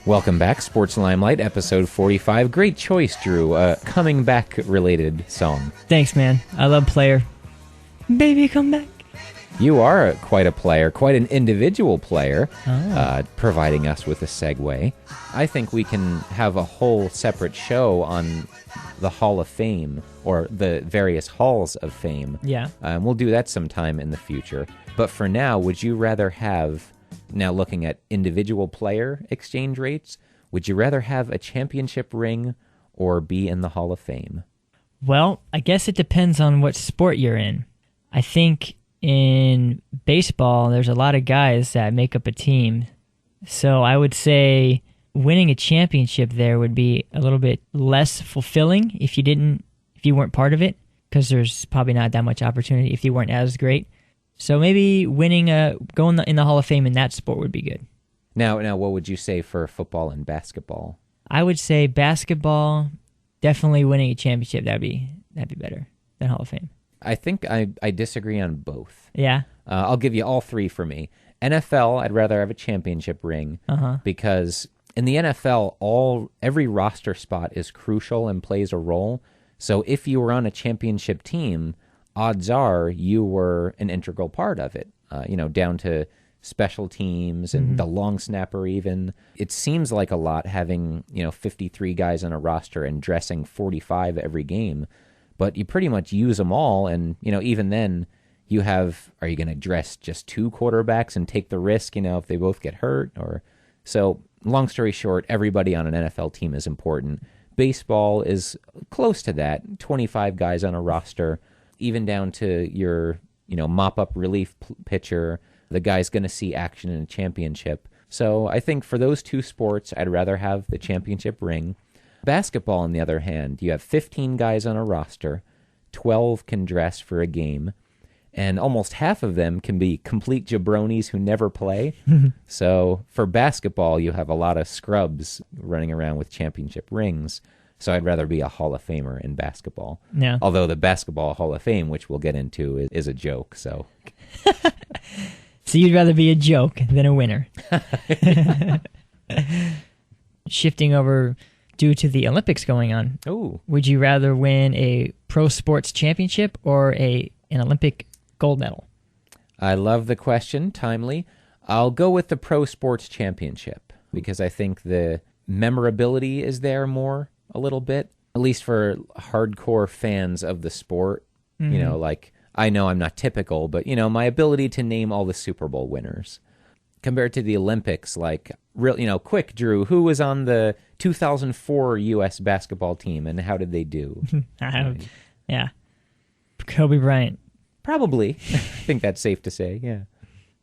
Welcome back, Sports Limelight, episode 45. Great choice, Drew. Coming back-related song. Thanks, man. I love Player. Baby, come back. You are quite a player, quite an individual player, providing us with a segue. I think we can have a whole separate show on the Hall of Fame, or the various halls of fame. Yeah. We'll do that sometime in the future. But for now, would you rather have... Now, looking at individual player exchange rates, would you rather have a championship ring or be in the Hall of Fame? Well, I guess it depends on what sport you're in. I think in baseball, there's a lot of guys that make up a team. So I would say winning a championship there would be a little bit less fulfilling if you weren't part of it, because there's probably not that much opportunity if you weren't as great. So maybe going in the Hall of Fame in that sport would be good. Now, what would you say for football and basketball? I would say basketball, definitely winning a championship. That'd be better than Hall of Fame. I think I disagree on both. Yeah. I'll give you all three for me. NFL, I'd rather have a championship ring because in the NFL, every roster spot is crucial and plays a role. So if you were on a championship team, odds are you were an integral part of it, down to special teams and the long snapper even. It seems like a lot having, 53 guys on a roster and dressing 45 every game, but you pretty much use them all. And, even then are you going to dress just two quarterbacks and take the risk, if they both get hurt? So long story short, everybody on an NFL team is important. Baseball is close to that, 25 guys on a roster, even down to your, mop-up relief pitcher. The guy's going to see action in a championship. So I think for those two sports, I'd rather have the championship ring. Basketball, on the other hand, you have 15 guys on a roster, 12 can dress for a game, and almost half of them can be complete jabronis who never play. So for basketball, you have a lot of scrubs running around with championship rings. So I'd rather be a Hall of Famer in basketball. Yeah. Although the Basketball Hall of Fame, which we'll get into, is a joke. So So you'd rather be a joke than a winner. Shifting over due to the Olympics going on. Ooh. Would you rather win a pro sports championship or an Olympic gold medal? I love the question. Timely. I'll go with the pro sports championship because I think the memorability is there more. A little bit, at least for hardcore fans of the sport. I know I'm not typical, but, my ability to name all the Super Bowl winners. Compared to the Olympics, quick, Drew, who was on the 2004 U.S. basketball team and how did they do? Yeah. Kobe Bryant. Probably. I think that's safe to say, yeah.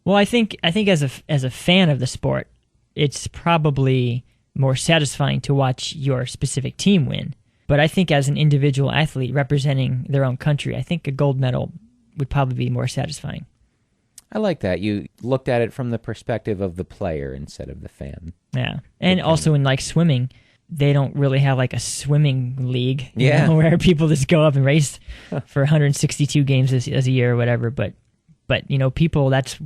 Well, I think as a fan of the sport, it's probably more satisfying to watch your specific team win. But I think as an individual athlete representing their own country, I think a gold medal would probably be more satisfying. I like that. You looked at it from the perspective of the player instead of the fan. Yeah. And also in swimming, they don't really have a swimming league where people just go up and race for 162 games as a year or whatever. But people, that's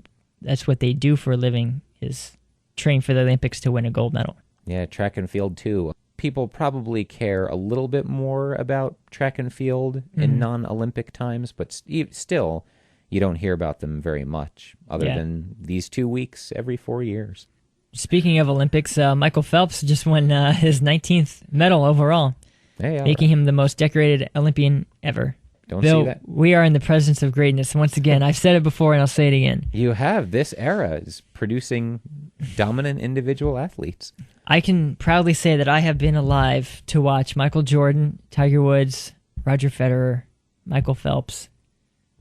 what they do for a living, is train for the Olympics to win a gold medal. Yeah, track and field too. People probably care a little bit more about track and field in non-Olympic times, but still, you don't hear about them very much other than these 2 weeks every 4 years. Speaking of Olympics, Michael Phelps just won his 19th medal overall, making him the most decorated Olympian ever. Don't Bill, see that. We are in the presence of greatness. Once again, I've said it before and I'll say it again. You have. This era is producing dominant individual athletes. I can proudly say that I have been alive to watch Michael Jordan, Tiger Woods, Roger Federer, Michael Phelps.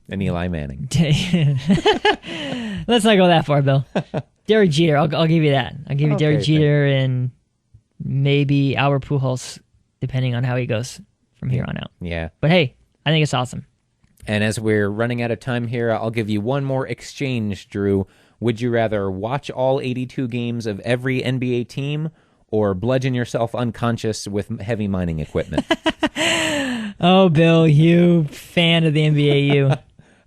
And Eli Manning. Let's not go that far, Bill. Derek Jeter, I'll give you that. I'll give you Derek Jeter and maybe Albert Pujols, depending on how he goes from here on out. Yeah. But hey, I think it's awesome. And as we're running out of time here, I'll give you one more exchange, Drew. Would you rather watch all 82 games of every NBA team or bludgeon yourself unconscious with heavy mining equipment? Oh, Bill, you fan of the NBA, you.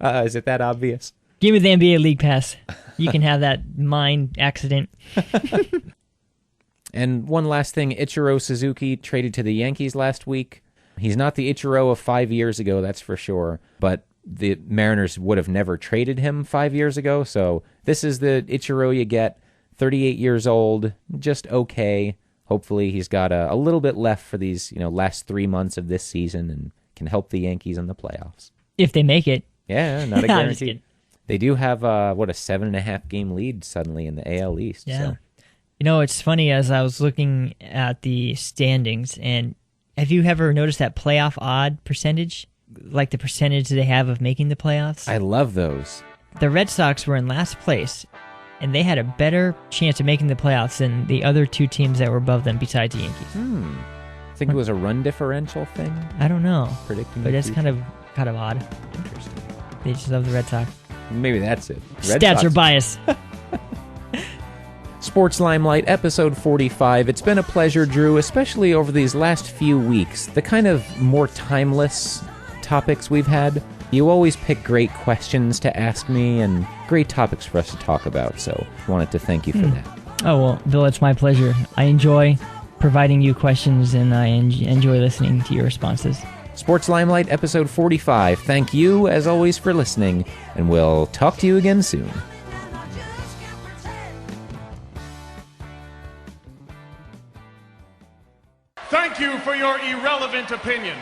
Is it that obvious? Give me the NBA League Pass. You can have that mine accident. And one last thing, Ichiro Suzuki traded to the Yankees last week. He's not the Ichiro of 5 years ago, that's for sure, but the Mariners would have never traded him 5 years ago, so this is the Ichiro you get, 38 years old, just okay. Hopefully he's got a little bit left for these last 3 months of this season and can help the Yankees in the playoffs. If they make it. Yeah, not a guarantee. They do have, a 7.5 game lead suddenly in the AL East. Yeah. So. It's funny as I was looking at the standings, and have you ever noticed that playoff odd percentage? Like the percentage they have of making the playoffs? I love those. The Red Sox were in last place, and they had a better chance of making the playoffs than the other two teams that were above them besides the Yankees. I think it was a run differential thing. I don't know. Predicting but that's kind of odd. Interesting. They just love the Red Sox. Maybe that's it. Red Stats Sox are biased. Sports Limelight, episode 45. It's been a pleasure, Drew, especially over these last few weeks. The kind of more timeless topics we've had. You always pick great questions to ask me and great topics for us to talk about, so I wanted to thank you for that. Oh, well, Bill, it's my pleasure. I enjoy providing you questions, and I enjoy listening to your responses. Sports Limelight, episode 45. Thank you, as always, for listening, and we'll talk to you again soon. Thank you for your irrelevant opinion.